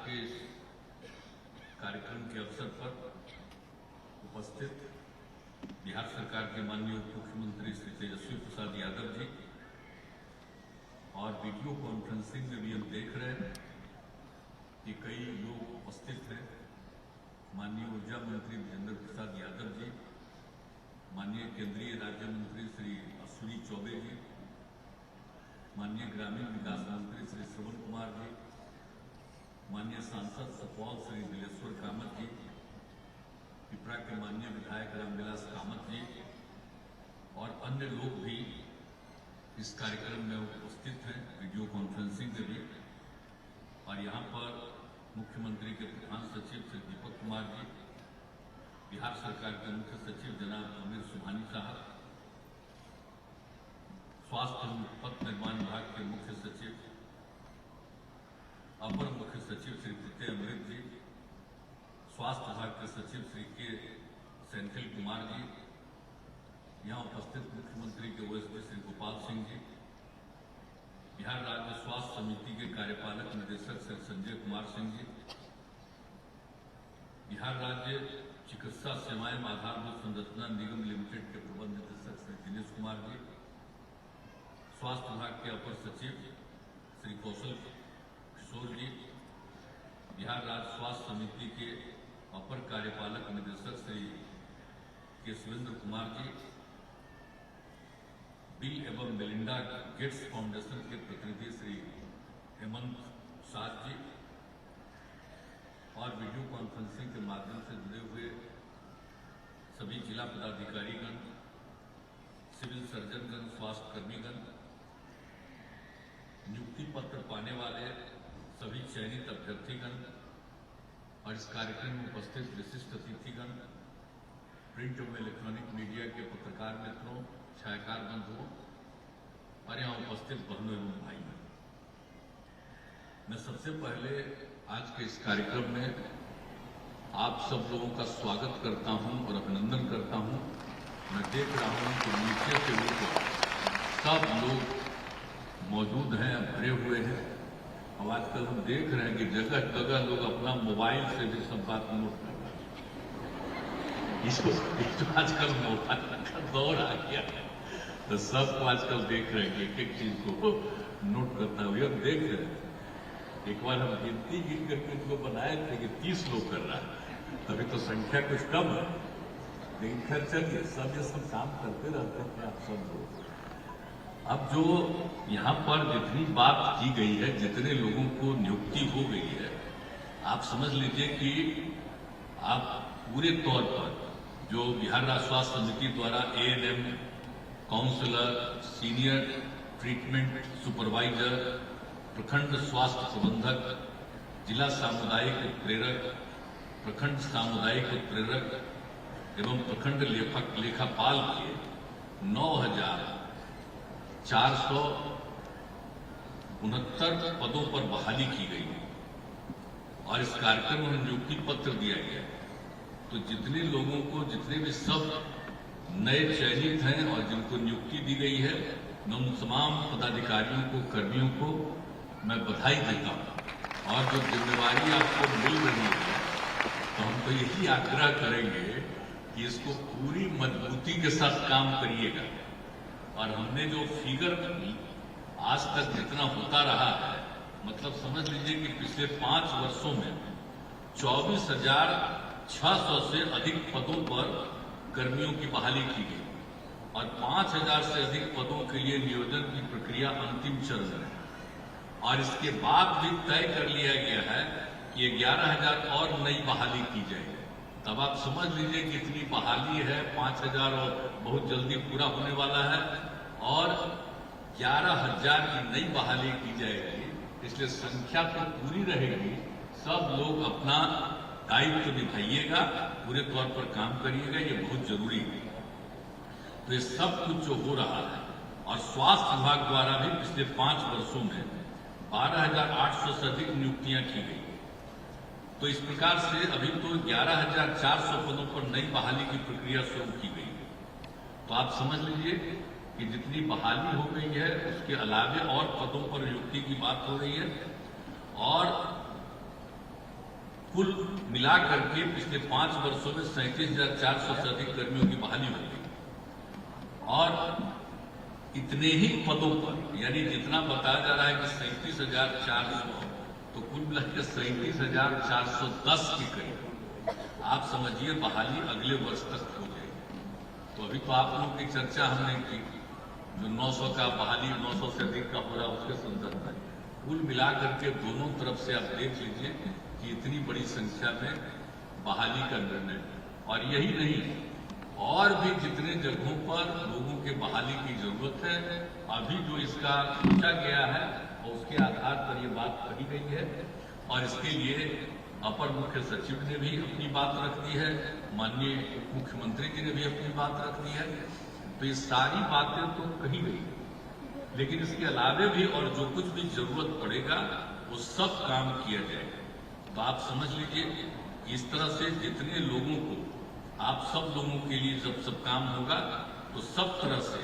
के इस कार्यक्रम के अवसर पर उपस्थित बिहार सरकार के माननीय उप मुख्यमंत्री श्री तेजस्वी प्रसाद यादव जी और वीडियो कॉन्फ्रेंसिंग में भी हम देख रहे हैं कि कई लोग उपस्थित हैं। माननीय ऊर्जा मंत्री विजेंद्र प्रसाद यादव जी, माननीय केंद्रीय राज्य मंत्री श्री अश्विनी चौबे जी, माननीय ग्रामीण विकास मंत्री श्री श्रवण कुमार जी, माननीय सांसद सुपौल श्री दिलेश्वर कामत जी, पिपरा के माननीय विधायक रामविलास कामत जी और अन्य लोग भी इस कार्यक्रम में उपस्थित हैं, वीडियो कॉन्फ्रेंसिंग में भी। और यहाँ पर मुख्यमंत्री के प्रधान सचिव श्री दीपक कुमार जी, बिहार सरकार के मुख्य सचिव जनाब अमीर सुभानी साहब, स्वास्थ्य एवं पथ निर्माण विभाग के मुख्य सचिव अपर मुख्य सचिव श्री प्रत्यय अमृत जी, स्वास्थ्य विभाग के सचिव श्री के सेंथिल कुमार जी, यहाँ उपस्थित मुख्यमंत्री के ओएसडी श्री गोपाल सिंह जी, बिहार राज्य स्वास्थ्य समिति के कार्यपालक निदेशक श्री संजय कुमार सिंह जी, बिहार राज्य चिकित्सा सेवाएं आधारभूत संरचना निगम लिमिटेड के प्रबंध निदेशक श्री दिनेश कुमार जी, स्वास्थ्य विभाग के अपर सचिव श्री कौशल किशोर जी, बिहार राज्य स्वास्थ्य समिति के अपर कार्यपालक निदेशक श्री के सुरेंद्र कुमार जी, बिल एवं मेलिंडा गेट्स फाउंडेशन के प्रतिनिधि श्री हेमंत साध जी और वीडियो कॉन्फ्रेंसिंग के माध्यम से जुड़े हुए सभी जिला पदाधिकारीगण, सिविल सर्जनगण, स्वास्थ्य कर्मीगण, नियुक्ति पत्र पाने वाले सभी चयनित अभ्यर्थीगण और इस कार्यक्रम में उपस्थित विशिष्ट अतिथिगण, प्रिंट एवं इलेक्ट्रॉनिक मीडिया के पत्रकार मित्रों, छायाकार बंधुओं और यहाँ उपस्थित बहनों एवं भाइयों, मैं सबसे पहले आज के इस कार्यक्रम में आप सब लोगों का स्वागत करता हूं और अभिनंदन करता हूं। मैं देख रहा हूं कि नीचे से ऊपर सब लोग मौजूद हैं, भरे हुए हैं। अब आजकल हम देख रहे हैं कि जगह जगह लोग अपना मोबाइल से भी सब बात नोट कर रहे हैं। इसको आजकल मोबाइल का दौर आ गया है, तो सबको आजकल देख रहे हैं कि एक एक चीज को नोट करता हुआ हम देख रहे हैं। एक बार हम गिनती गिन करके उनको बनाए थे कि 30 लोग कर रहा है, तभी तो संख्या कुछ कम है, लेकिन खैर चलिए, सब ये सब काम करते रहते हैं आप सब लोग। अब जो यहाँ पर जितनी बात की गई है, जितने लोगों को नियुक्ति हो गई है, आप समझ लीजिए कि आप पूरे तौर पर जो बिहार राज्य स्वास्थ्य समिति द्वारा ANM, counsellor, senior treatment supervisor, प्रखंड स्वास्थ्य प्रबंधक, जिला सामुदायिक उत्प्रेरक, प्रखंड सामुदायिक उत्प्रेरक एवं प्रखंड लेखापाल के 9,469 पदों पर बहाली की गई है और इस कार्यक्रम में नियुक्ति पत्र दिया गया। तो जितने लोगों को, जितने भी सब नए चयनित हैं और जिनको नियुक्ति दी गई है, मैं उन तमाम पदाधिकारियों को, कर्मियों को मैं बधाई देता हूं। और जो जिम्मेवारी आपको मिल रही है, तो हम तो यही आग्रह करेंगे कि इसको पूरी मजबूती के साथ काम करिएगा। और हमने जो फिगर आज तक जितना होता रहा है, मतलब समझ लीजिए कि पिछले 5 वर्षों में 24,600 से अधिक पदों पर कर्मियों की बहाली की गई और 5,000 से अधिक पदों के लिए नियोजन की प्रक्रिया अंतिम चरण में है। और इसके बाद भी तय कर लिया गया है कि 11,000 और नई बहाली की जाएगी। तब आप समझ लीजिए कि इतनी बहाली है, 5,000 और बहुत जल्दी पूरा होने वाला है और 11,000 की नई बहाली की जाएगी। इसलिए संख्या तो पूरी रहेगी। सब लोग अपना दायित्व निभाइएगा, पूरे तौर पर काम करिएगा, ये बहुत जरूरी है। तो ये सब कुछ जो हो रहा है और स्वास्थ्य विभाग द्वारा भी पिछले 5 वर्षों में 12,800 से अधिक नियुक्तियां की गई। तो इस प्रकार से अभी तो 11,400 पदों पर नई बहाली की प्रक्रिया शुरू की गई है। तो आप समझ लीजिए कि जितनी बहाली हो गई है, उसके अलावे और पदों पर नियुक्ति की बात हो रही है। और कुल मिलाकर के पिछले 5 वर्षों में 37,400 से अधिक कर्मियों की बहाली हो गई और इतने ही पदों पर, यानी जितना बताया जा रहा है कि 37,400, तो कुल मिलाकर 37,410 के करीब आप समझिए बहाली अगले वर्ष तक हो जाएगी। तो अभी तो आप लोगों की चर्चा हमने की, जो 900 का बहाली 900 से अधिक का हो रहा है उसके संदर्भ में कुल मिलाकर के दोनों तरफ से आप देख लीजिए कि इतनी बड़ी संख्या में बहाली का निर्णय। और यही नहीं, और भी जितने जगहों पर लोगों के बहाली की जरूरत है, अभी जो इसका सोचा गया है और उसके आधार पर ये बात कही गई है, और इसके लिए अपर मुख्य सचिव ने भी अपनी बात रख दी है, माननीय मुख्यमंत्री जी ने भी अपनी बात रख दी है। तो ये सारी बातें तो कही गई, लेकिन इसके अलावे भी और जो कुछ भी जरूरत पड़ेगा वो सब काम किया जाएगा। तो आप समझ लीजिए इस तरह से जितने लोगों को, आप सब लोगों के लिए जब सब काम होगा तो सब तरह से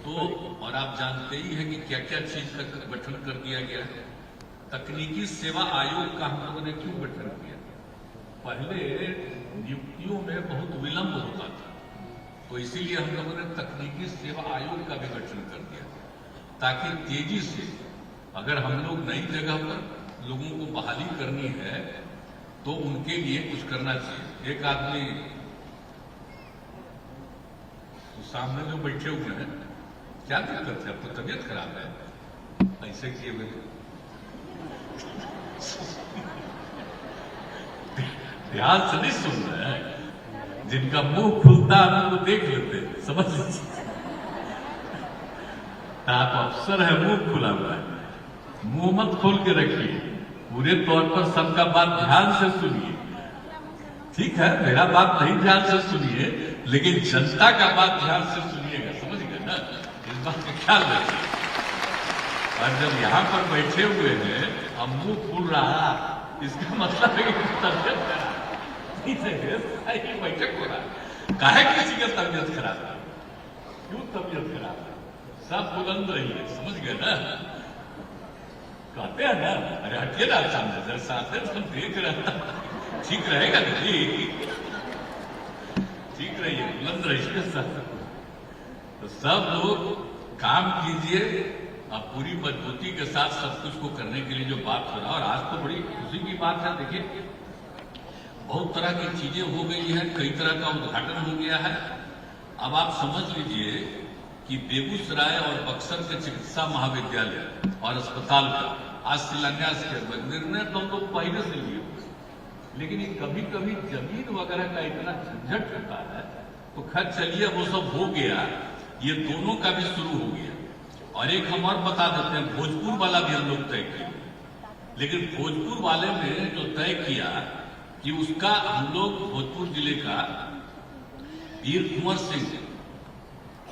तो, और आप जानते ही हैं कि क्या क्या चीज का गठन कर दिया गया है। तकनीकी सेवा आयोग का हम लोगों ने क्यों गठन किया? पहले नियुक्तियों में बहुत विलंब होता था, तो इसीलिए हम लोगों ने तकनीकी सेवा आयोग का भी गठन कर दिया, ताकि तेजी से अगर हम लोग नई जगह पर लोगों को बहाली करनी है तो उनके लिए कुछ करना चाहिए। एक आदमी तो सामने जो बैठे हुए हैं, क्या दिक्कत है? आपको तबीयत खराब है? ऐसे किए हुए ध्यान से नहीं सुन रहे हैं, जिनका मुंह खुलता है उनको देख लेते हैं, समझ लीजिए। आप अफसर है, मुंह खुला हुआ है, मुंह मत खोल के रखिए, पूरे तौर पर सबका बात ध्यान से सुनिए। ठीक है, मेरा बात नहीं ध्यान से सुनिए, लेकिन जनता का बात ध्यान से सुनिएगा, समझ गए ना? इस बात का ख्याल रखिए। और जब यहाँ पर बैठे हुए हैं अब मुंह खुल रहा, इसका मतलब है कि तबियत खराब बैठक हो रहा। काहे किसी का तबियत खराब है? क्यों तबियत खराब है? सब बुलंद रहिए, समझ गए ना? कहते हैं ना, अरे हटिए ना सामने, जरा साथ है, हम देख रहे हैं, ठीक रहेगा दीदी, ठीक रहिए, बुलंद रहिए सब। तो सब लोग काम कीजिए, अब पूरी मजबूती के साथ सब कुछ को करने के लिए जो बात हो रहा है। और आज तो बड़ी खुशी की बात है, देखिए बहुत तरह की चीजें हो गई हैं, कई तरह का उद्घाटन हो गया है। अब आप समझ लीजिए कि बेगूसराय और बक्सर के चिकित्सा महाविद्यालय और अस्पताल का आज शिलान्यास किया। निर्णय तो हम लोग पहले से लिए, लेकिन ये कभी कभी जमीन वगैरह का इतना झंझट होता है, तो खैर चलिए वो सब हो गया, ये दोनों का भी शुरू हो गया। और एक हम और बता देते हैं, भोजपुर वाला भी हम लोग तय किए, लेकिन भोजपुर वाले में जो तय किया कि उसका हम लोग भोजपुर जिले का वीर कुंवर सिंह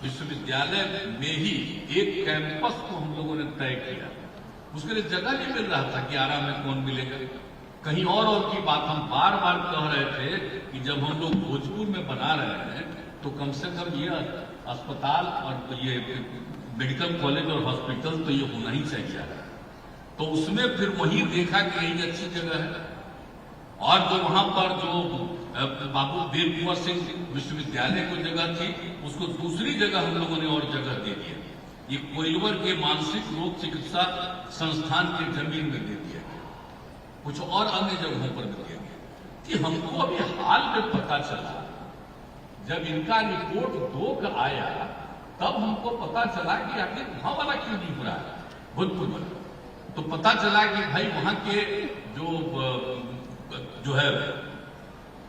विश्वविद्यालय में ही एक कैंपस को हम लोगों ने तय किया। उसके लिए जगह नहीं मिल रहा था कि आरा में कौन मिलेगा, कहीं और की बात हम बार बार कह रहे थे कि जब हम लोग भोजपुर में बना रहे हैं तो कम से कम ये अस्पताल और ये मेडिकल कॉलेज और हॉस्पिटल तो ये होना ही चाहिए। तो उसमें फिर वही देखा कि यही अच्छी जगह है। और जो वहां पर जो बाबू वीर कुंवर सिंह विश्वविद्यालय को जगह थी, उसको दूसरी जगह हम लोगों ने और जगह दे दिया। ये कोइलवर के मानसिक रोग चिकित्सा संस्थान की जमीन में दे दिया गया, कुछ और अन्य जगहों पर भी दिया गया। कि हमको अभी हाल में पता चला, जब इनका रिपोर्ट 2 का आया, तब हमको पता चला कि आखिर वहां वाला क्यों नहीं हो रहा है, भोजपुर वाला। तो पता चला कि भाई वहां के जो है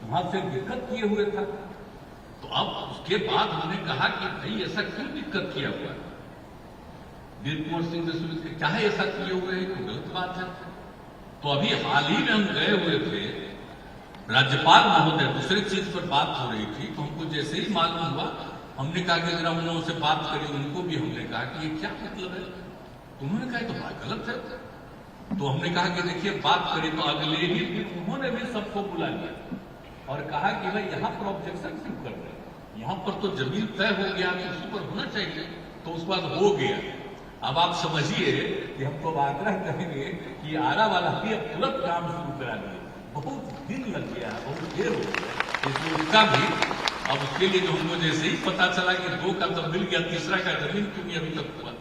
वहां से दिक्कत किए हुए था। तो अब उसके बाद हमने कहा कि भाई ऐसा क्यों दिक्कत किया हुआ है, वीर कुंवर सिंह विश्वविद्यालय क्या है ऐसा किए हुए हैं, तो गलत बात है। तो अभी हाल ही में हम गए हुए थे, राज्यपाल महोदय दूसरे चीज पर बात हो रही थी, तो हमको जैसे ही मालूम हुआ हमने कहा कि जरा उन लोगों से बात करी। उनको भी हमने कहा कि ये क्या मतलब है, तो उन्होंने कहा तो बात गलत है। तो हमने कहा कि देखिए बात करी, तो अगले ही दिन उन्होंने भी सबको बुला लिया और कहा कि भाई यहाँ पर ऑब्जेक्शन क्यों कर रहे हैं, यहाँ पर तो जमीन तय हो गया, तो उसी पर होना चाहिए। तो उस बाद हो गया। अब आप समझिए कि हम तो आग्रह करेंगे कि आरा वाला भी अब तुरंत काम शुरू करा दिए, बहुत दिन लग गया है, बहुत देर हो गया, इसलिए उसका भी अब उसके लिए जो हमको जैसे ही पता चला कि 2 का तो मिल गया, तीसरा का जमीन क्यों नहीं अभी तक हुआ,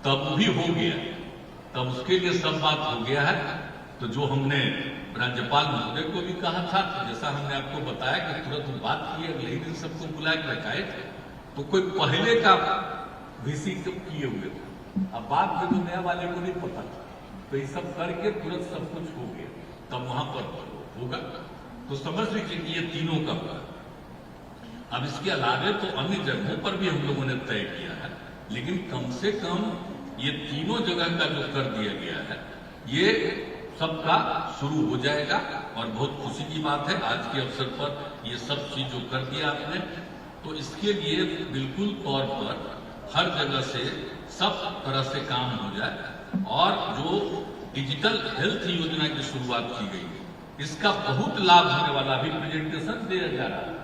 तब भी हो गया, तब उसके लिए सब बात हो गया है। तो जो हमने राज्यपाल महोदय को भी कहा था, जैसा हमने आपको बताया कि तुरंत बात की, अगले दिन सबको बुला के रखाए थे, तो कोई पहले का वीसी किए हुए थे, अब बात में तो नया वाले को नहीं पता था, तो ये सब करके तुरंत सब कुछ हो गया, तब वहां पर होगा। तो समझ लीजिए कि ये तीनों का होगा। अब इसके अलावे तो अन्य जगहों पर भी हम लोगों ने तय किया है, लेकिन कम से कम ये तीनों जगह का जो कर दिया गया है, ये सबका शुरू हो जाएगा और बहुत खुशी की बात है आज के अवसर पर ये सब चीज जो कर दिया आपने, तो इसके लिए बिल्कुल तौर पर हर जगह से सब तरह से काम हो जाए। और जो डिजिटल हेल्थ योजना की शुरुआत की गई, इसका बहुत लाभ होने वाला, अभी प्रेजेंटेशन दिया जा रहा है,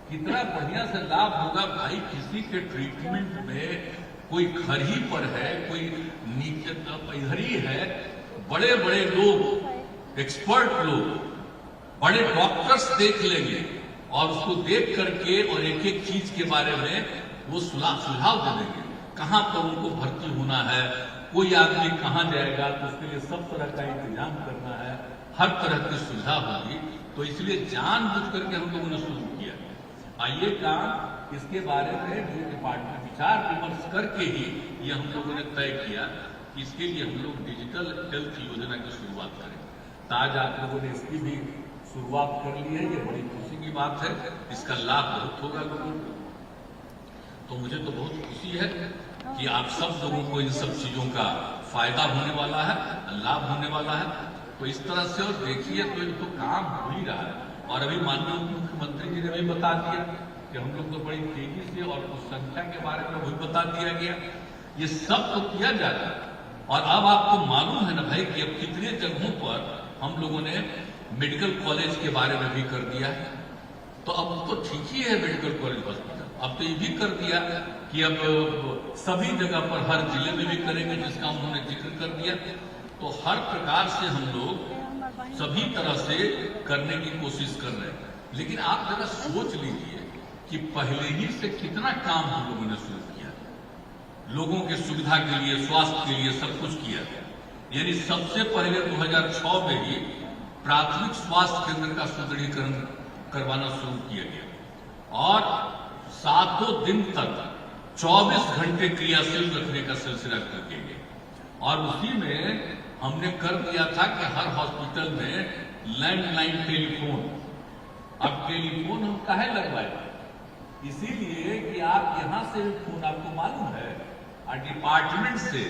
कितना बढ़िया से लाभ होगा भाई। किसी के ट्रीटमेंट में कोई घर ही पर है, कोई नीचे इधर ही है, बड़े बड़े लोग, एक्सपर्ट लोग, बड़े डॉक्टर्स देख लेंगे और उसको देख करके और एक एक चीज के बारे में वो सुझाव दे देंगे, कहां पर उनको भर्ती होना है, कोई आदमी कहां जाएगा, तो उसके लिए सब तरह का इंतजाम करना है, हर तरह की सुविधा होगी। तो इसलिए जानबूझ करके हम लोगों ने शुरू किया। आइए काम इसके बारे में जो डिपार्टमेंट विचार विमर्श करके ही ये हम लोगों ने तय किया कि इसके लिए हम लोग डिजिटल हेल्थ योजना की शुरुआत करें। तो आज आप लोगों ने इसकी भी शुरुआत कर ली है, ये बड़ी खुशी की बात है, इसका लाभ बहुत होगा लोगों को। तो मुझे तो बहुत खुशी है कि आप सब लोगों को इन सब चीजों का फायदा होने वाला है, लाभ होने वाला है। तो इस तरह से और देखिए तो इनको काम हो ही रहा है। और अभी माननीय मुख्यमंत्री जी ने भी बता दिया कि हम लोग तो बड़ी तेजी से और उस संख्या के बारे में भी बता दिया गया, ये सब तो किया जा रहा है। और अब आपको मालूम है ना भाई कि अब कितने जगहों पर हम लोगों ने मेडिकल कॉलेज के बारे में भी कर दिया है। तो अब तो ठीक ही है मेडिकल कॉलेज हॉस्पिटल, अब तो ये भी कर दिया कि अब सभी जगह पर हर जिले में भी करेंगे, जिसका उन्होंने जिक्र कर दिया। तो हर प्रकार से हम लोग सभी तरह से करने की कोशिश कर रहे हैं। लेकिन आप जरा सोच लीजिए कि पहले ही से कितना काम हम लोगों ने शुरू किया, लोगों के सुविधा के लिए, स्वास्थ्य के लिए सब कुछ किया। यानी सबसे पहले 2006 में ही प्राथमिक स्वास्थ्य केंद्र का सुदृढ़ीकरण करवाना शुरू किया गया और 7 दिन तक 24 घंटे क्रियाशील रखने का सिलसिला कर दिया गया। और उसी में हमने कर दिया था कि हर हॉस्पिटल में लैंडलाइन टेलीफोन, अब टेलीफोन हम काहे लगवाए, इसीलिए कि आप यहां से फोन, आपको मालूम है डिपार्टमेंट से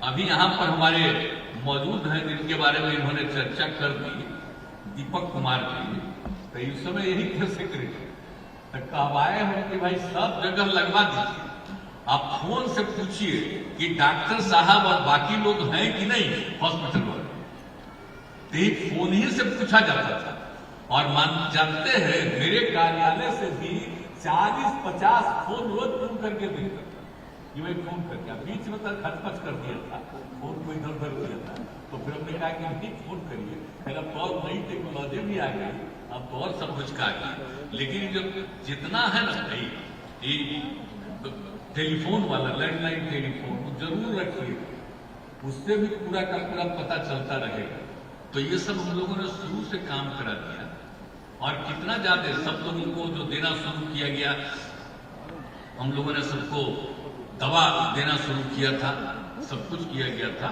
अभी यहां पर हमारे मौजूद हैं जिनके बारे में इन्होंने चर्चा कर दी, दीपक कुमार जी, तो इस समय यही कैसे सेक्रेटरी कब आए हो कि भाई सब जगह लगवा दीजिए। आप फोन से पूछिए कि डॉक्टर साहब और बाकी लोग हैं कि नहीं हॉस्पिटल वाले, तो फोन ही से पूछा जाता था। और जानते हैं मेरे कार्यालय से भी 40-50 फोन रोज फोन करके देता कि भाई फोन करके, बीच में तक खचपच कर दिया था, फोन को इधर उधर किया था। तो फिर हमने कहा कि नहीं फोन करिए, फिर अब तो और नई टेक्नोलॉजी भी आ गई, अब तो और सब कुछ का गया। लेकिन जब जितना है ना भाई टेलीफोन वाला लैंडलाइन टेलीफोन जरूर रखिए, उससे भी पूरा का पूरा पता चलता रहेगा। तो ये सब हम लोगों ने शुरू से काम करा दिया और कितना ज्यादा सब लोगों को जो देना शुरू किया गया, हम लोगों ने सबको दवा देना शुरू किया था, सब कुछ किया गया था।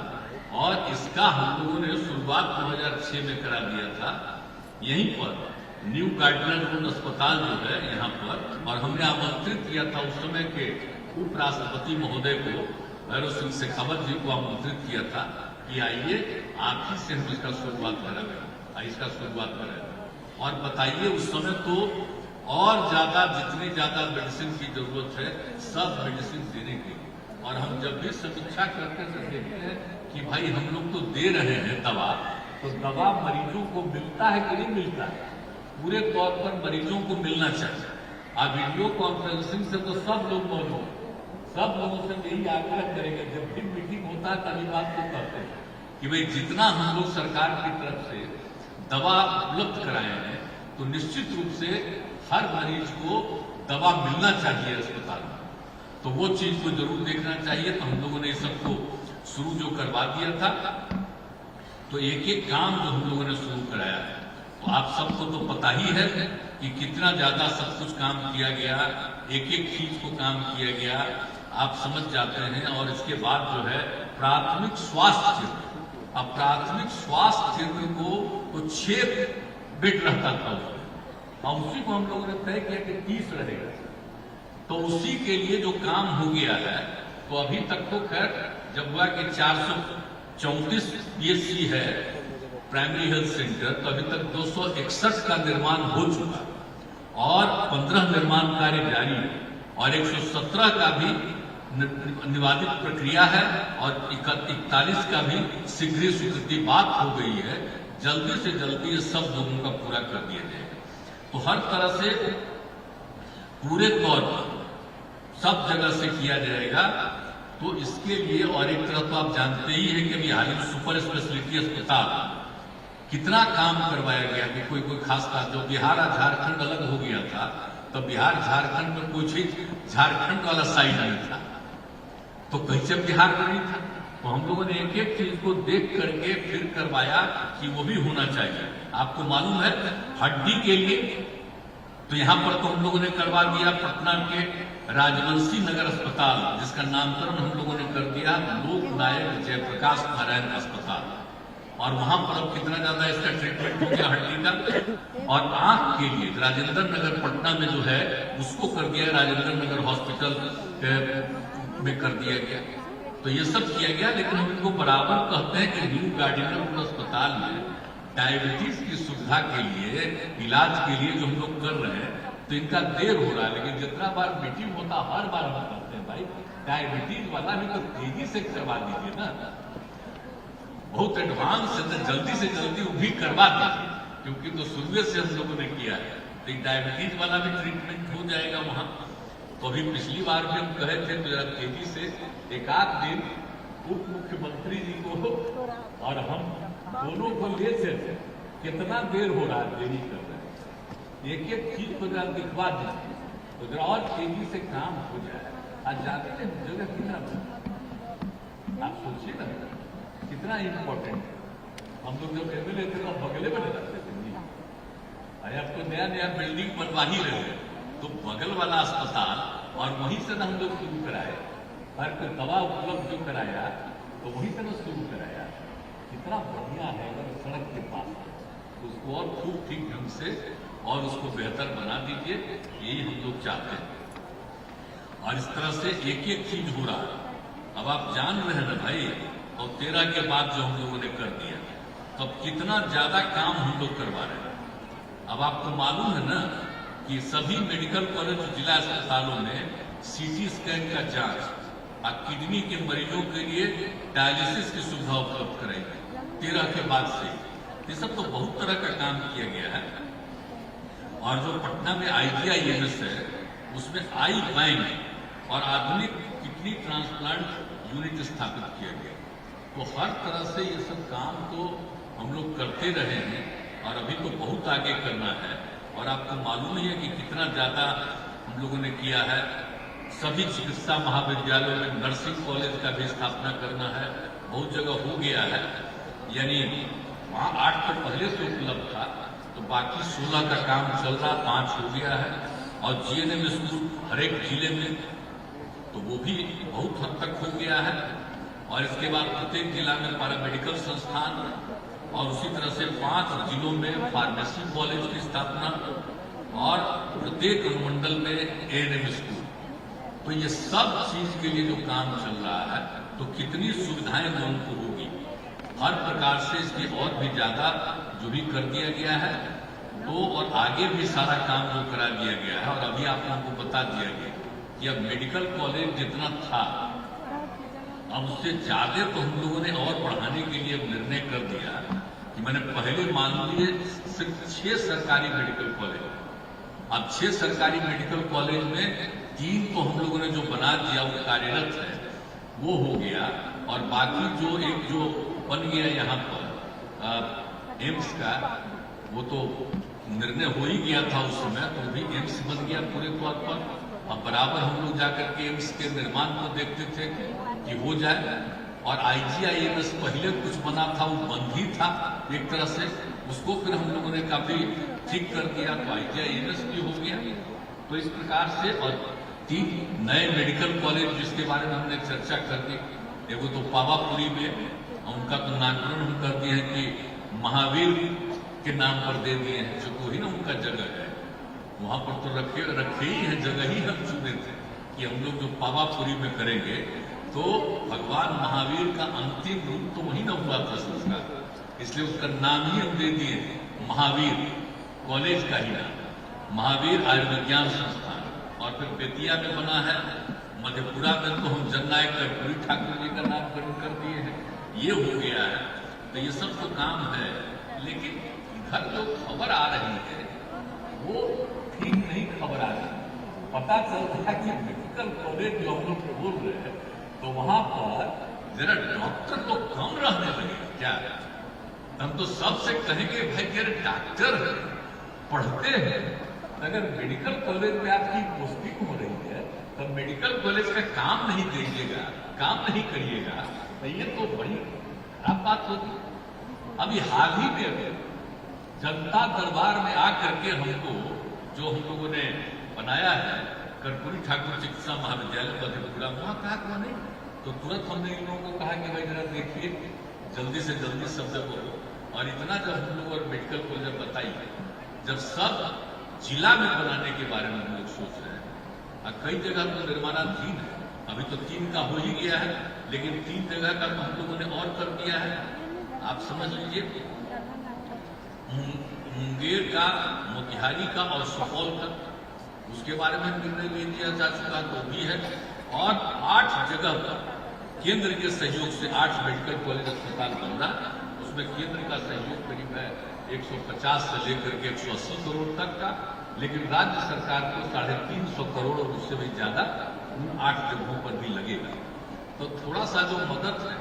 और इसका हम लोगों ने शुरुआत 2006 में करा दिया था यहीं पर न्यू गार्डनर रोड अस्पताल जो है यहाँ पर। और हमने आमंत्रित किया था उस समय के उपराष्ट्रपति महोदय को, भैरव सिंह शेखावत जी को आमंत्रित किया था कि आइए आप ही से हम इसका शुरुआत कराएंगे, इसका शुरुआत कराएंगे। और बताइए उस समय तो और ज्यादा, जितनी ज्यादा मेडिसिन की जरूरत है सब मेडिसिन देने के लिए। और हम जब भी समीक्षा करते हैं देखते हैं कि भाई हम लोग तो दे रहे हैं दवा, तो दवा मरीजों को मिलता है कि नहीं मिलता है, पूरे तौर पर मरीजों को मिलना चाहिए। अब वीडियो कॉन्फ्रेंसिंग से तो सब लोग मौजूद, सब लोगों से यही आग्रह करेंगे, जब भी मीटिंग होता है तभी बात को करते हैं कि भाई जितना हम लोग सरकार की तरफ से दवा उपलब्ध कराए हैं, तो निश्चित रूप से हर मरीज को दवा मिलना चाहिए अस्पताल में। तो वो चीज को जरूर देखना चाहिए। तो हम लोगों ने इस सबको शुरू जो करवा दिया था, तो एक एक काम जो हम लोगों ने शुरू कराया है, तो आप सबको तो पता ही है कि कितना ज्यादा सब कुछ काम किया गया, एक एक चीज को काम किया गया, आप समझ जाते हैं। और इसके बाद जो है प्राथमिक स्वास्थ्य केंद्र, अब प्राथमिक स्वास्थ्य केंद्र को तो 6 बेड रहता था और उसी को हम लोगों ने तय किया कि 30 रहेगा। तो उसी के लिए जो काम हो गया है, तो अभी तक तो खैर जब हुआ कि 434 PSC है प्राइमरी हेल्थ सेंटर, तो अभी तक 261 का निर्माण हो चुका और 15 निर्माण कार्य जारी है और 117 का भी निवादित प्रक्रिया है और 41 का भी शीघ्र स्वीकृति बात हो गई है। जल्दी से जल्दी ये सब लोगों का पूरा कर दिया जाएगा। तो हर तरह से पूरे तौर पर सब जगह से किया जाएगा। तो इसके लिए और एक तरफ तो आप जानते ही हैं कि अभी हाल ही सुपर स्पेशलिटी अस्पताल कितना काम करवाया गया कि कोई कोई खास बात, जो बिहार और झारखंड अलग हो गया था, तो बिहार झारखंड में कोई चीज झारखंड वाला साइड नहीं था, तो कैसे बिहार में नहीं था। तो हम लोगों ने एक एक चीज को देख करके फिर करवाया कि वो भी होना चाहिए। आपको मालूम है हड्डी के लिए तो यहां पर तो हम लोगों ने करवा दिया पटना के राजवंशी नगर अस्पताल, जिसका नामकरण हम लोगों ने कर दिया लोक नायक जयप्रकाश नारायण अस्पताल। और वहां पर अब कितना ज्यादा इसका ट्रीटमेंट हो गया हड्डी का। और आंख के लिए राजेंद्र नगर पटना में जो है उसको कर दिया राजेंद्र नगर हॉस्पिटल में कर दिया गया। तो ये सब किया गया। लेकिन हम इनको बराबर कहते हैं कि न्यू गार्डिनर अस्पताल में डायबिटीज की सुविधा के लिए, इलाज के लिए जो हम लोग कर रहे हैं, तो इनका देर हो रहा है। लेकिन जितना बार मीटिंग होता हर बार हम कहते हैं भाई डायबिटीज वाला भी तो तेजी से करवा दीजिए ना, बहुत एडवांस है, जल्दी से जल्दी वो भी करवा दीजिए, क्योंकि तो शुरू से हम लोगों ने किया है। तो डायबिटीज वाला भी ट्रीटमेंट हो जाएगा वहां। तो अभी पिछली बार भी हम कहे थे तो जरा तेजी से एक आध दिन उप मुख्यमंत्री जी को और हम दोनों को ले थे, कितना देर हो रहा है, देरी कर रहे हैं, एक एक चीज को जरा दिखवा दीजिए तो जरा और तेजी से काम हो जाए। आज जाते हैं जगह कितना, आप सोचिए ना कितना इम्पोर्टेंट है। हम लोग जब एमएलए थे तो बगले में रहते थे, अरे अब तो नया नया बिल्डिंग बनवा ही रहे हैं, तो बगल वाला अस्पताल और वहीं से ना हम लोग शुरू कराए, हर कोई दवा उपलब्ध जो कराया तो वहीं से ना शुरू कराया। कितना बढ़िया है अगर सड़क के पास, उसको और खूब ठीक ढंग से और उसको बेहतर बना दीजिए, यही हम लोग चाहते हैं। और इस तरह से एक एक चीज हो रहा है। अब आप जान रहे हैं ना भाई, और 13 के बाद जो हम लोगों ने कर दिया, तब कितना ज्यादा काम हम लोग करवा रहे हैं। अब आपको मालूम है ना कि सभी मेडिकल कॉलेज जिला अस्पतालों में सीटी स्कैन का जांच और किडनी के मरीजों के लिए डायलिसिस की सुविधा उपलब्ध कराएंगे 13 के बाद से। ये सब तो बहुत तरह का काम किया गया है। और जो पटना में IGIMS है, उसमें आई बैंक और आधुनिक किडनी ट्रांसप्लांट यूनिट स्थापित किया गया। तो हर तरह से ये सब काम तो हम लोग करते रहे हैं और अभी तो बहुत आगे करना है। और आपको मालूम ही है कि कितना ज्यादा हम लोगों ने किया है। सभी चिकित्सा महाविद्यालयों में नर्सिंग कॉलेज का भी स्थापना करना है, बहुत जगह हो गया है। यानी वहाँ 8 तो पहले से उपलब्ध था, तो बाकी 16 का काम चल रहा, 5 हो गया है। और GNM स्कूल हर एक जिले में, तो वो भी बहुत हद तक हो गया है। और इसके बाद प्रत्येक जिला में पैरामेडिकल संस्थान और उसी तरह से 5 जिलों में फार्मेसी कॉलेज की स्थापना और प्रत्येक अनुमंडल में ANM स्कूल। तो ये सब चीज के लिए जो काम चल रहा है, तो कितनी सुविधाएं लोगों को होगी। हर प्रकार से इसकी और भी ज्यादा जो भी कर दिया गया है, तो और आगे भी सारा काम जो करा दिया गया है। और अभी आप लोगों को बता दिया गया कि अब मेडिकल कॉलेज जितना था, अब उससे ज्यादा तो हम लोगों ने और बढ़ाने के लिए निर्णय कर दिया कि मैंने पहले मान लिए सिर्फ 6 सरकारी मेडिकल कॉलेज, अब 6 सरकारी मेडिकल कॉलेज में 3 तो हम लोगों ने जो बना दिया वो कार्यरत है, वो हो गया। और बाकी जो एक जो बन गया यहाँ पर एम्स का वो तो निर्णय हो ही गया था उस समय, तो भी एम्स बन गया पूरे तौर पर। अब बराबर हम लोग जाकर के एम्स के निर्माण को देखते थे कि हो जाए। और IGI-MS पहले कुछ बना था, वो बंद ही था एक तरह से, उसको फिर हम लोगों ने काफी ठीक कर दिया, तो IGI-MS भी हो गया। तो इस प्रकार से, और 3 नए मेडिकल कॉलेज जिसके बारे में हमने चर्चा कर दी। एगो तो पावापुरी में, उनका तो नामकरण हम कर दिए हैं कि महावीर के नाम पर दे दिए हैं, जो कोई ना उनका जगह है, वहां पर तो रखे ही है, जगह ही हम चुने थे कि हम लोग जो पावापुरी में करेंगे तो भगवान महावीर का अंतिम रूप तो वही ना हुआ था संस्कार, इसलिए उसका नाम ही हम दे दिए महावीर, कॉलेज का ही नाम महावीर आयुर्विज्ञान संस्थान। और फिर बेतिया में बना है, मधेपुरा में तो हम जननायक कर्पूरी ठाकुर जी का नामकरण कर दिए हैं, ये हो गया है। तो ये सब तो काम है, लेकिन इधर जो खबर आ रही है वो ठीक नहीं खबर आ रही। पता चलता है कि मेडिकल कॉलेज जो हम लोग बोल रहे हैं, तो वहां पर जरा डॉक्टर लोग कम रहने लगे क्या? हम तो सबसे कहेंगे भाई कि अरे डॉक्टर पढ़ते हैं, अगर मेडिकल कॉलेज में आपकी पोस्टिंग हो रही है तो मेडिकल कॉलेज का काम नहीं दीजिएगा, काम नहीं करिएगा, तो ये तो बड़ी खराब बात होगी। अभी हाल ही में जनता दरबार में आकर के हमको जो हम लोगों ने बनाया है कर्पूरी ठाकुर चिकित्सा महाविद्यालय मधेपुरा, वहां कहा क्यों नहीं, तो तुरंत हमने इन लोगों को कहा कि भाई जरा देखिए जल्दी से जल्दी सब जगह हो। और इतना जब हम लोग और मेडिकल कॉलेज बताइए, जब सब जिला में बनाने के बारे में हम लोग सोच रहे हैं, और कई जगह तो निर्माणाधीन है, अभी तो 3 का हो ही गया है, लेकिन 3 जगह का हम लोगों ने और कर दिया है। आप समझ लीजिए, मुंगेर का, मोतिहारी का और सुपौल का, उसके बारे में निर्णय ले लिया जा चुका, तो भी है। और 8 जगह पर केंद्र के सहयोग से 8 मेडिकल कॉलेज अस्पताल बन रहा, उसमें केंद्र का सहयोग करीब है 150 से लेकर के 180 करोड़ तक का, लेकिन राज्य सरकार को 350 करोड़ और उससे भी ज्यादा उन 8 जगहों पर भी लगेगा। तो थोड़ा सा जो मदद है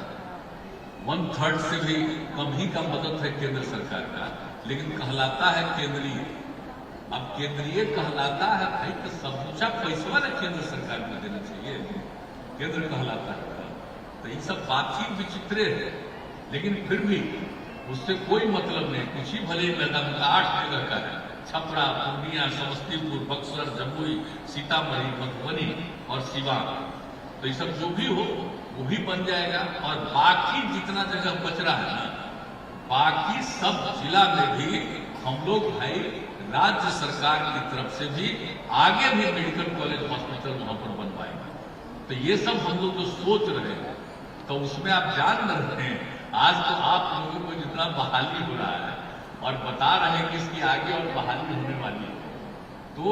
1/3 से भी कम ही का मदद है केंद्र सरकार का, लेकिन कहलाता है केंद्रीय। अब केंद्रीय कहलाता है भाई, तो समूचा पैसा ना केंद्र सरकार को देना चाहिए, केंद्र कहलाता है। तो ये सब बात ही विचित्र है, लेकिन फिर भी उससे कोई मतलब नहीं, कुछ ही भले लगा। 8 जगह का है, छपरा, पूर्णिया, समस्तीपुर, बक्सर, जमुई, सीतामढ़ी, मधुबनी और सिवान। तो ये सब जो भी हो वो भी बन जाएगा। और बाकी जितना जगह बच रहा है ना, बाकी सब जिला में भी हम लोग भाई राज्य सरकार की तरफ से भी आगे भी मेडिकल कॉलेज हॉस्पिटल वहां पर बनवाएगा। तो ये सब हम लोग जो सोच रहे हैं, तो उसमें आप जान रहे हैं, आज तो आप लोगों को जितना बहाली हो रहा है और बता रहे हैं कि इसकी आगे और बहाली होने वाली है, तो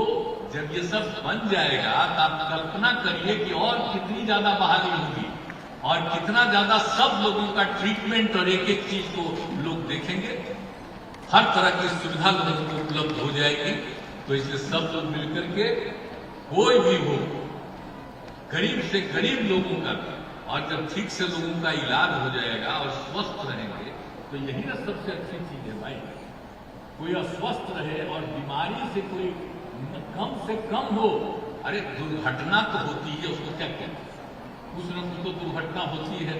जब ये सब बन जाएगा तो आप कल्पना करिए कि और कितनी ज्यादा बहाली होगी और कितना ज्यादा सब लोगों का ट्रीटमेंट और एक एक चीज को लोग देखेंगे, हर तरह की सुविधा लोगों को उपलब्ध हो जाएगी। तो इसलिए सब लोग मिलकर के, कोई भी हो, गरीब से गरीब लोगों का, और जब ठीक से लोगों का इलाज हो जाएगा और स्वस्थ रहेंगे, तो यही ना सबसे अच्छी चीज है भाई। कोई अस्वस्थ रहे और बीमारी से कोई कम से कम हो, अरे दुर्घटना तो होती है, उसको क्या कहते हैं, कुछ न कुछ तो दुर्घटना होती है।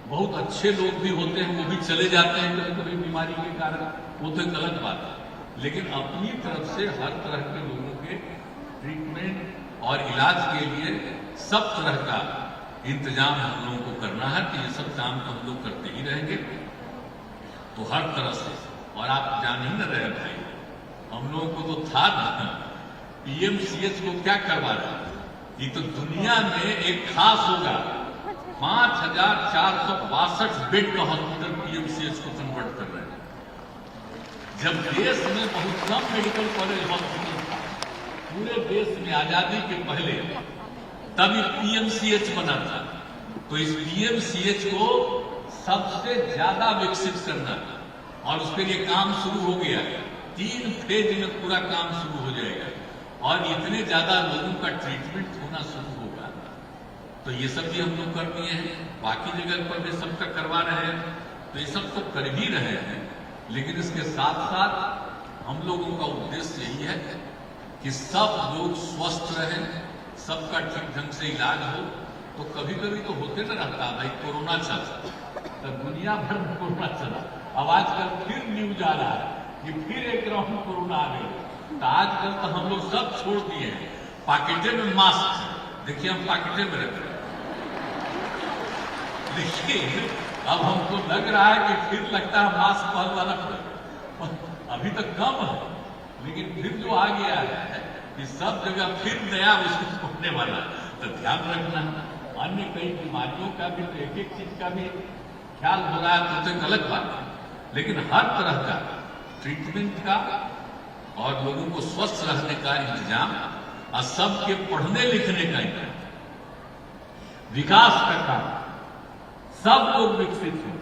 बहुत अच्छे लोग भी होते हैं, वो भी चले जाते हैं कभी कभी बीमारी के कारण, वो तो एक अलग बात है। लेकिन अपनी तरफ से हर तरह के लोगों के ट्रीटमेंट और इलाज के लिए सब तरह का इंतजाम हम लोगों को करना है। तो ये सब काम तो हम लोग करते ही रहेंगे, तो हर तरह से। और आप जान ही न रहे भाई, हम लोगों को तो था ना PMCH को क्या करवा रहा है, ये तो दुनिया में एक खास होगा, 5462 बेड का हॉस्पिटल PMCH को कन्वर्ट कर रहे हैं। जब देश में बहुत कम मेडिकल कॉलेज हॉस्पिटल था पूरे देश में आजादी के पहले, तभी PMCH बना था। तो इस PMCH को सबसे ज्यादा विकसित करना, और उसके लिए काम शुरू हो गया, 3 फेज में पूरा काम शुरू हो जाएगा और इतने ज्यादा लोगों का ट्रीटमेंट होना शुरू होगा। तो ये सब भी हम लोग कर दिए हैं, बाकी जगह पर भी सबका करवा रहे हैं। तो ये सब तो कर भी रहे हैं, लेकिन इसके साथ साथ हम लोगों का उद्देश्य यही है कि सब लोग स्वस्थ रहें, सबका ठीक ढंग से इलाज हो। तो कभी कभी तो होते न रहता भाई कोरोना चला, तो दुनिया भर में कोरोना चला, अब आजकल फिर न्यूज आ रहा है कि फिर एक राउंड कोरोना आ गई। तो आजकल तो हम लोग सब छोड़ दिए हैं, पॉकेटे में मास्क, देखिए हम पॉकेटे में रख रहे हैं। देखिए अब हमको लग रहा है कि फिर लगता है मास्क पहनवाना पड़ेगा। अभी तक कम है, लेकिन फिर जो आ गया है कि सब जगह फिर नया उसको होने वाला है, तो ध्यान रखना। अन्य कई बीमारियों का भी तो एक एक चीज का भी ख्याल हो रहा है, तो एक अलग बात है, लेकिन हर तरह का ट्रीटमेंट का और लोगों को स्वस्थ रहने का इंतजाम और सबके पढ़ने लिखने का इंतजाम, विकास का काम, सब लोग विकसित हो।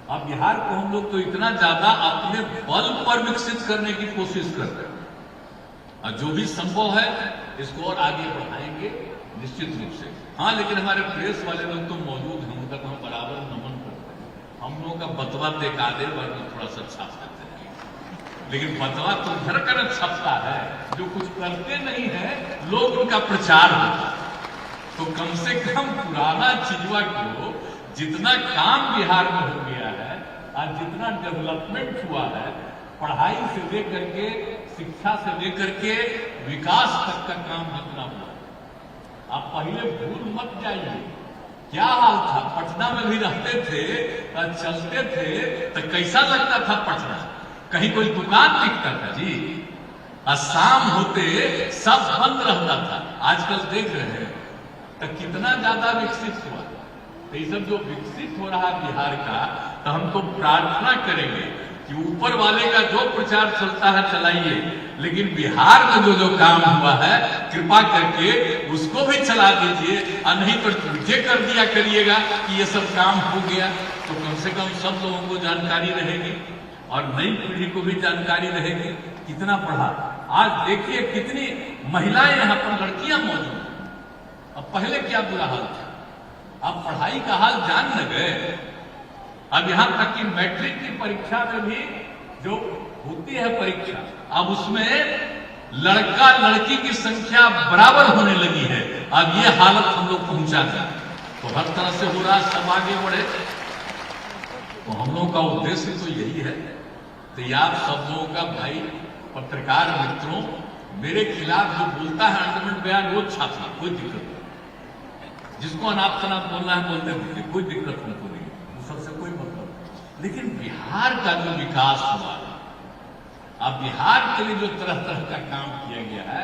अब बिहार को हम लोग तो इतना ज्यादा अपने बल पर विकसित करने की कोशिश कर रहे हैं, और जो भी संभव है इसको और आगे बढ़ाएंगे निश्चित रूप से। हाँ, लेकिन हमारे प्रेस वाले लोग तो मौजूद हैं, उनका तो हम बराबर नमन करते हैं। हम लोगों का बतवा देखादे बार में थोड़ा सा छाप देते हैं, लेकिन बतवा तो घर का छपता है, जो कुछ करते नहीं है लोग उनका प्रचार होता है। तो कम से कम पुराना चीजवा को जितना काम बिहार में हो गया है और जितना डेवलपमेंट हुआ है, पढ़ाई से लेकर के शिक्षा से लेकर के विकास तक का काम जितना हुआ, आप पहले भूल मत जाइए क्या हाल था। पटना में भी रहते थे, चलते थे तो कैसा लगता था पटना, कहीं कोई दुकान दिखता था जी, और शाम होते सब बंद रहता था। आजकल देख रहे हैं तो कितना ज्यादा विकसित हुआ। तो ये सब जो विकसित हो रहा है बिहार का, तो हम तो प्रार्थना करेंगे कि ऊपर वाले का जो प्रचार चलता है चलाइए, लेकिन बिहार में जो जो काम हुआ है कृपा करके उसको भी चला दीजिए, और नहीं तो ट्वीट कर दिया करिएगा कि ये सब काम हो गया। तो कम से कम सब लोगों को जानकारी रहेगी और नई पीढ़ी को भी जानकारी रहेगी। कितना पढ़ा, आज देखिए कितनी महिलाएं यहाँ पर, लड़कियां मौजूद हैं। अब पहले क्या बुरा हाल था, अब पढ़ाई का हाल जान न गए। अब यहां तक कि मैट्रिक की परीक्षा में भी जो होती है परीक्षा, अब उसमें लड़का लड़की की संख्या बराबर होने लगी है। अब ये हालत हम लोग पहुंचा है, तो हर तरह से हो रहा, सब आगे बढ़े। तो हम लोगों का उद्देश्य तो यही है। तो ये आप सब लोगों का, भाई पत्रकार मित्रों, मेरे खिलाफ जो बोलता है अंडरमेंट बयान वो छापना, कोई दिक्कत नहीं। जिसको अनाप शनाप बोलना है बोलते हैं, कोई दिक्कत हमको नहीं, सबसे कोई मतलब। लेकिन बिहार का जो विकास हुआ, अब बिहार के लिए जो तरह तरह का काम किया गया है,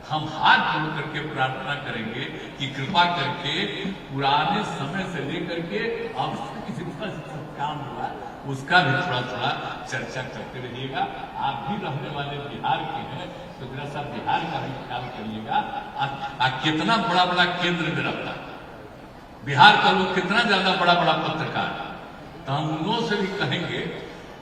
हम हाथ जोड़ करके प्रार्थना करेंगे कि कृपा करके पुराने समय से लेकर के अब जितना काम हुआ उसका भी थोड़ा थोड़ा चर्चा करते रहिएगा। आप भी रहने वाले बिहार के हैं, तो जरा सा बिहार का भी ख्याल करिएगा। कितना बड़ा बड़ा केंद्र में रहता है बिहार का लोग, कितना ज्यादा बड़ा बड़ा पत्रकार। तो हम उन लोगों से भी कहेंगे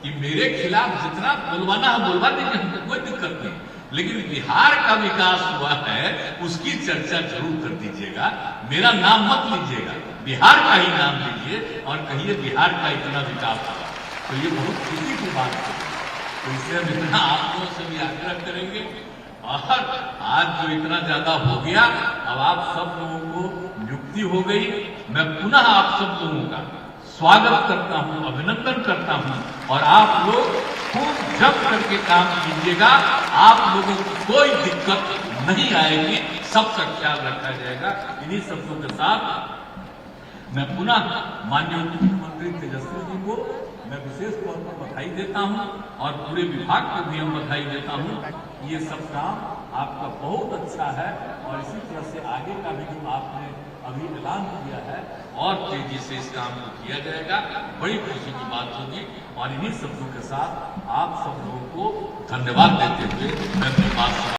कि मेरे खिलाफ जितना बोलवाना है बोलवा दीजिए, हमको कोई दिक्कत नहीं, लेकिन बिहार का विकास हुआ है उसकी चर्चा जरूर कर दीजिएगा। मेरा नाम मत लीजिएगा, बिहार का ही नाम लीजिए और कहिए बिहार का इतना विकास हुआ। तो ये बहुत खुशी की बात है। तो इसलिए हम इतना आप लोगों से भी आग्रह करेंगे। और आज जो इतना ज्यादा हो गया, अब आप सब लोगों को नियुक्ति हो गई। मैं पुनः आप सब लोगों का स्वागत करता हूं, अभिनंदन करता हूं, और आप लोग खूब जम करके काम कीजिएगा। आप लोगों को कोई दिक्कत नहीं आएगी, सबका ख्याल रखा जाएगा। इन्हीं शब्दों के साथ मैं पुनः माननीय मुख्यमंत्री तेजस्वी जी को मैं विशेष तौर पर बधाई देता हूं, और पूरे विभाग को भी हम बधाई देता हूं। ये सब काम आपका बहुत अच्छा है, और इसी तरह से आगे का भी जो आपने अभी ऐलान किया है और तेजी से इस काम को किया जाएगा। बड़ी खुशी की बात होगी। और इन्हीं शब्दों के साथ आप सब लोगों को धन्यवाद देते हुए मैं अपनी बात